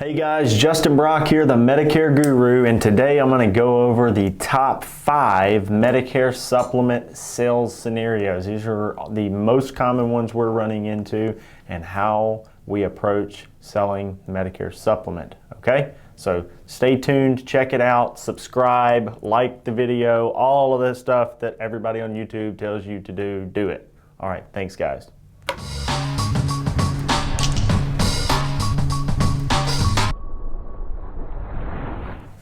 Hey guys, Justin Brock here, the Medicare Guru, and today I'm going to go over the top 5 Medicare supplement sales scenarios. These are the most common ones we're running into and how we approach selling Medicare supplement. Okay, so stay tuned, check it out, subscribe, like the video, all of this stuff that everybody on YouTube tells you to do it. All right, thanks guys.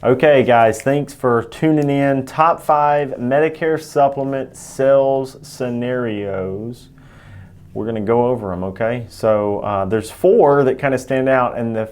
Okay guys, thanks for tuning in. Top 5 Medicare supplement sales scenarios. We're going to go over them, okay? So there's 4 that kind of stand out, and the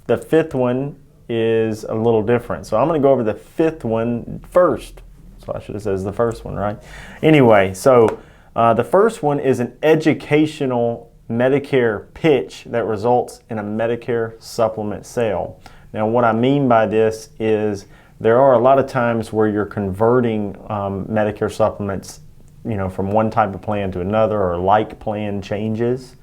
5th one is a little different. So I'm going to go over the 5th one first. So I should have said the first one, right? Anyway, so the first one is an educational Medicare pitch that results in a Medicare supplement sale. Now what I mean by this is there are a lot of times where you're converting Medicare supplements, from one type of plan to another, or like plan changes.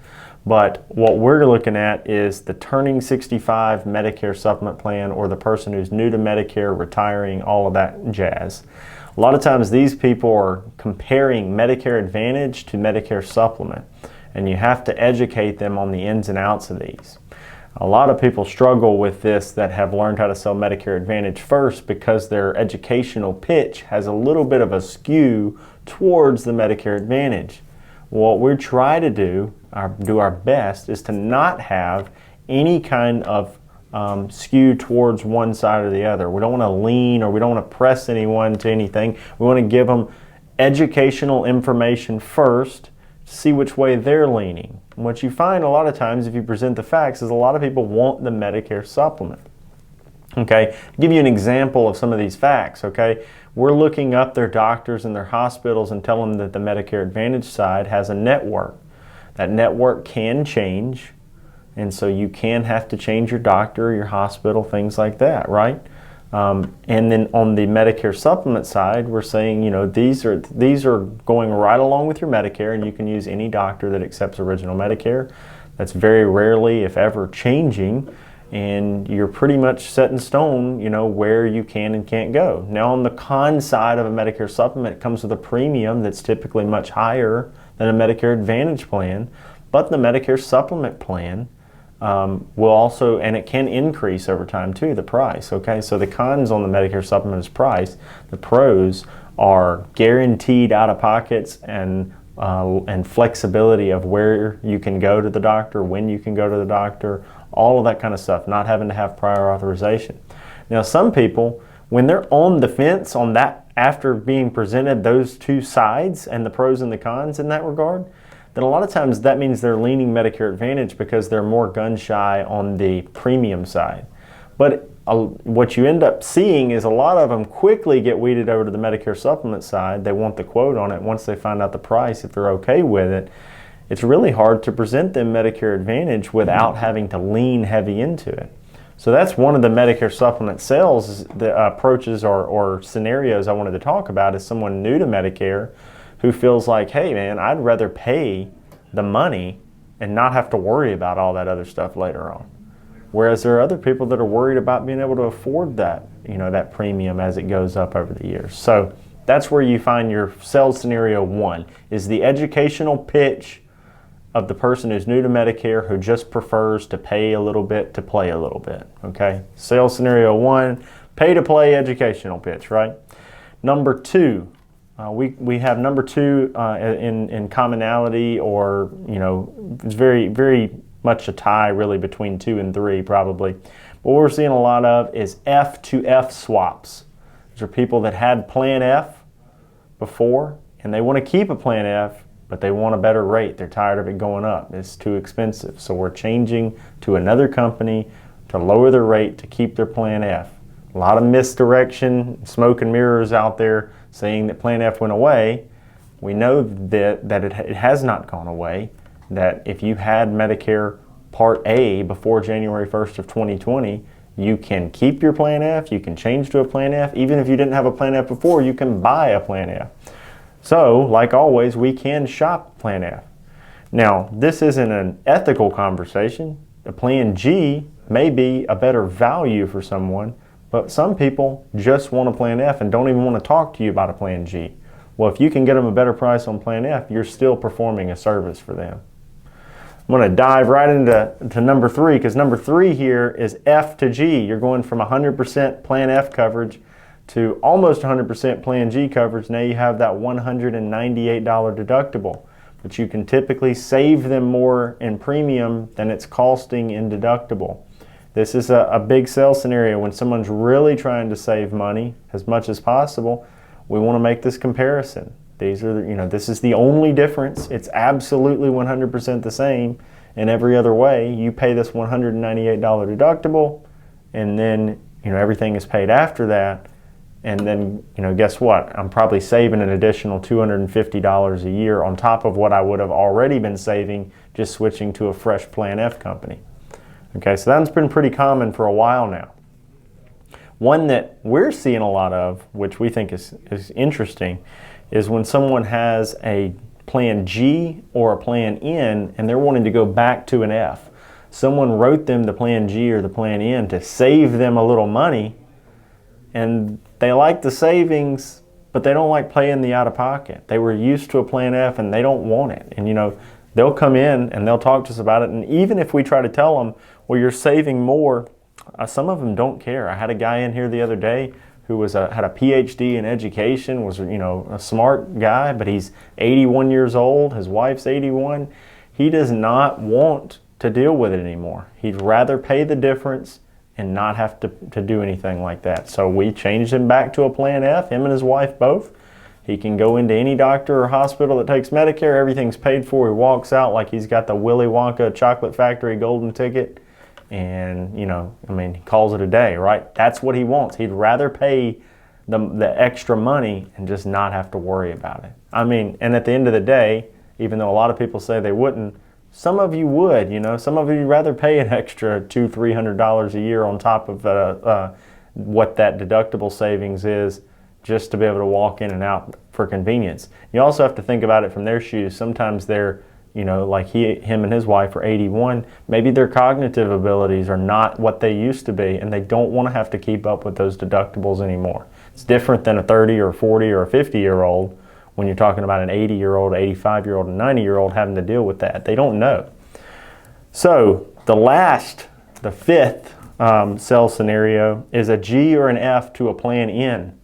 But what we're looking at is the turning 65 Medicare supplement plan, or the person who's new to Medicare, retiring, all of that jazz. A lot of times these people are comparing Medicare Advantage to Medicare supplement, and you have to educate them on the ins and outs of these. A lot of people struggle with this that have learned how to sell Medicare Advantage first because their educational pitch has a little bit of a skew towards the Medicare Advantage. What we try to do our best, is to not have any kind of skew towards one side or the other. We don't want to lean, or we don't want to press anyone to anything. We want to give them educational information first, see which way they're leaning. And what you find a lot of times if you present the facts is a lot of people want the Medicare supplement. Okay, to give you an example of some of these facts, okay, we're looking up their doctors and their hospitals and tell them that the Medicare Advantage side has a network. That network can change, and so you can have to change your doctor, your hospital, things like that, right? And then on the Medicare supplement side, we're saying, these are going right along with your Medicare, and you can use any doctor that accepts original Medicare. That's very rarely, if ever, changing, and you're pretty much set in stone, where you can and can't go. Now on the con side of a Medicare supplement, it comes with a premium that's typically much higher than a Medicare Advantage plan, but the Medicare supplement plan will also, and it can increase over time too, the price. Okay, so the cons on the Medicare supplement is price. The pros are guaranteed out-of-pockets and flexibility of where you can go to the doctor, when you can go to the doctor, all of that kind of stuff, not having to have prior authorization. Now some people, when they're on the fence on that, after being presented those two sides and the pros and the cons in that regard, then a lot of times that means they're leaning Medicare Advantage because they're more gun shy on the premium side. But what you end up seeing is a lot of them quickly get weeded over to the Medicare supplement side. They want the quote on it. Once they find out the price, if they're okay with it, it's really hard to present them Medicare Advantage without having to lean heavy into it. So that's one of the Medicare supplement sales approaches or scenarios I wanted to talk about, is someone new to Medicare who feels like, hey man, I'd rather pay the money and not have to worry about all that other stuff later on. Whereas there are other people that are worried about being able to afford that, that premium as it goes up over the years. So that's where you find your sales scenario 1, is the educational pitch of the person who's new to Medicare who just prefers to pay a little bit to play a little bit. Okay, sales scenario 1, pay to play educational pitch, right? Number 2. We have number 2 in commonality, or it's very, very much a tie really between 2 and 3 probably. But what we're seeing a lot of is F to F swaps. These are people that had Plan F before and they want to keep a Plan F, but they want a better rate. They're tired of it going up. It's too expensive. So we're changing to another company to lower their rate to keep their Plan F. A lot of misdirection, smoke and mirrors out there saying that Plan F went away. We know that it has not gone away, that if you had Medicare Part A before January 1st of 2020, you can keep your Plan F, you can change to a Plan F. Even if you didn't have a Plan F before, you can buy a Plan F. So, like always, we can shop Plan F. Now, this isn't an ethical conversation. The Plan G may be a better value for someone, but some people just want a Plan F and don't even want to talk to you about a Plan G. Well, if you can get them a better price on Plan F, you're still performing a service for them. I'm going to dive right into number 3, because number 3 here is F to G. You're going from 100% Plan F coverage to almost 100% Plan G coverage. Now you have that $198 deductible, but you can typically save them more in premium than it's costing in deductible. This is a big sell scenario when someone's really trying to save money as much as possible. We want to make this comparison. These are, this is the only difference. It's absolutely 100% the same in every other way. You pay this $198 deductible, and then, everything is paid after that. And then, guess what? I'm probably saving an additional $250 a year on top of what I would have already been saving just switching to a fresh Plan F company. Okay, so that's been pretty common for a while now. One that we're seeing a lot of, which we think is interesting, is when someone has a Plan G or a Plan N and they're wanting to go back to an F. Someone wrote them the Plan G or the Plan N to save them a little money, and they like the savings, but they don't like paying the out-of-pocket. They were used to a Plan F and they don't want it. And they'll come in and they'll talk to us about it, and even if we try to tell them, well, you're saving more, some of them don't care. I had a guy in here the other day who had a PhD in education, was a smart guy, but he's 81 years old. His wife's 81. He does not want to deal with it anymore. He'd rather pay the difference and not have to do anything like that. So we changed him back to a Plan F, him and his wife both. He can go into any doctor or hospital that takes Medicare. Everything's paid for. He walks out like he's got the Willy Wonka chocolate factory golden ticket. And, he calls it a day, right? That's what he wants. He'd rather pay the extra money and just not have to worry about it. And at the end of the day, even though a lot of people say they wouldn't, some of you would, some of you would rather pay an extra $200, $300 a year on top of what that deductible savings is, just to be able to walk in and out for convenience. You also have to think about it from their shoes. Sometimes they're, like him and his wife are 81, maybe their cognitive abilities are not what they used to be, and they don't want to have to keep up with those deductibles anymore. It's different than a 30 or 40 or a 50-year-old when you're talking about an 80-year-old, 85-year-old, and 90-year-old having to deal with that. They don't know. So the fifth sell scenario is a G or an F to a Plan N.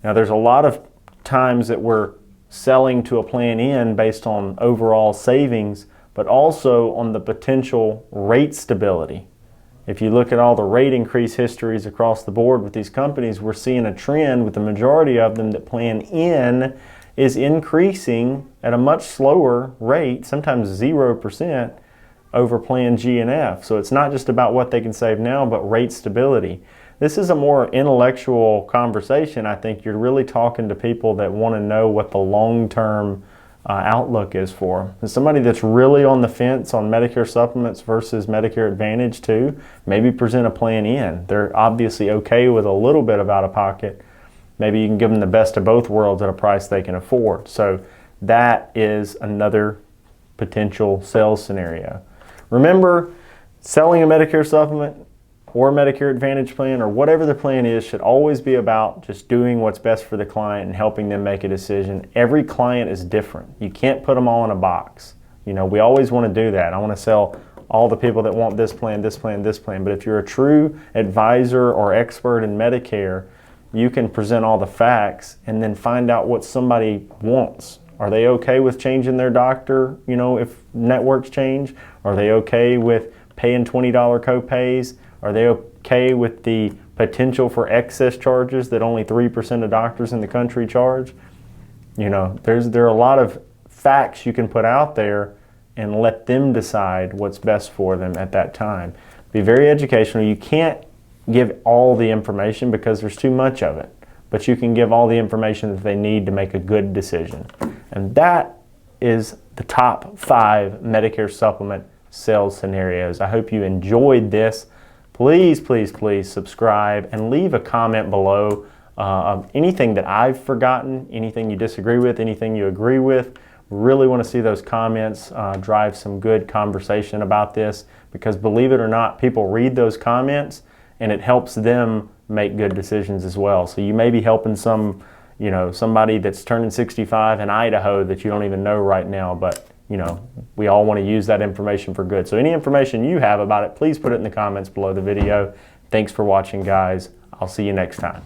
Now, there's a lot of times that we're selling to a Plan N based on overall savings, but also on the potential rate stability. If you look at all the rate increase histories across the board with these companies, we're seeing a trend with the majority of them that Plan N is increasing at a much slower rate, sometimes 0%, over Plan G and F. So it's not just about what they can save now, but rate stability. This is a more intellectual conversation. I think you're really talking to people that want to know what the long-term outlook is for. And somebody that's really on the fence on Medicare supplements versus Medicare Advantage too, maybe present a Plan N. They're obviously okay with a little bit of out-of-pocket. Maybe you can give them the best of both worlds at a price they can afford. So that is another potential sales scenario. Remember, selling a Medicare supplement or Medicare Advantage plan or whatever the plan is should always be about just doing what's best for the client and helping them make a decision. Every client is different. You can't put them all in a box. We always want to do that. I want to sell all the people that want this plan, this plan, this plan. But if you're a true advisor or expert in Medicare, you can present all the facts and then find out what somebody wants. Are they okay with changing their doctor, if networks change? Are they okay with paying $20 co-pays? Are they okay with the potential for excess charges that only 3% of doctors in the country charge? There are a lot of facts you can put out there and let them decide what's best for them at that time. Be very educational. You can't give all the information because there's too much of it, but you can give all the information that they need to make a good decision. And that is the top 5 Medicare supplement sales scenarios. I hope you enjoyed this. Please, please, please subscribe and leave a comment below of anything that I've forgotten, anything you disagree with, anything you agree with. Really want to see those comments, drive some good conversation about this, because believe it or not, people read those comments and it helps them make good decisions as well. So you may be helping somebody that's turning 65 in Idaho that you don't even know right now, but we all want to use that information for good. So any information you have about it, please put it in the comments below the video. Thanks for watching, guys. I'll see you next time.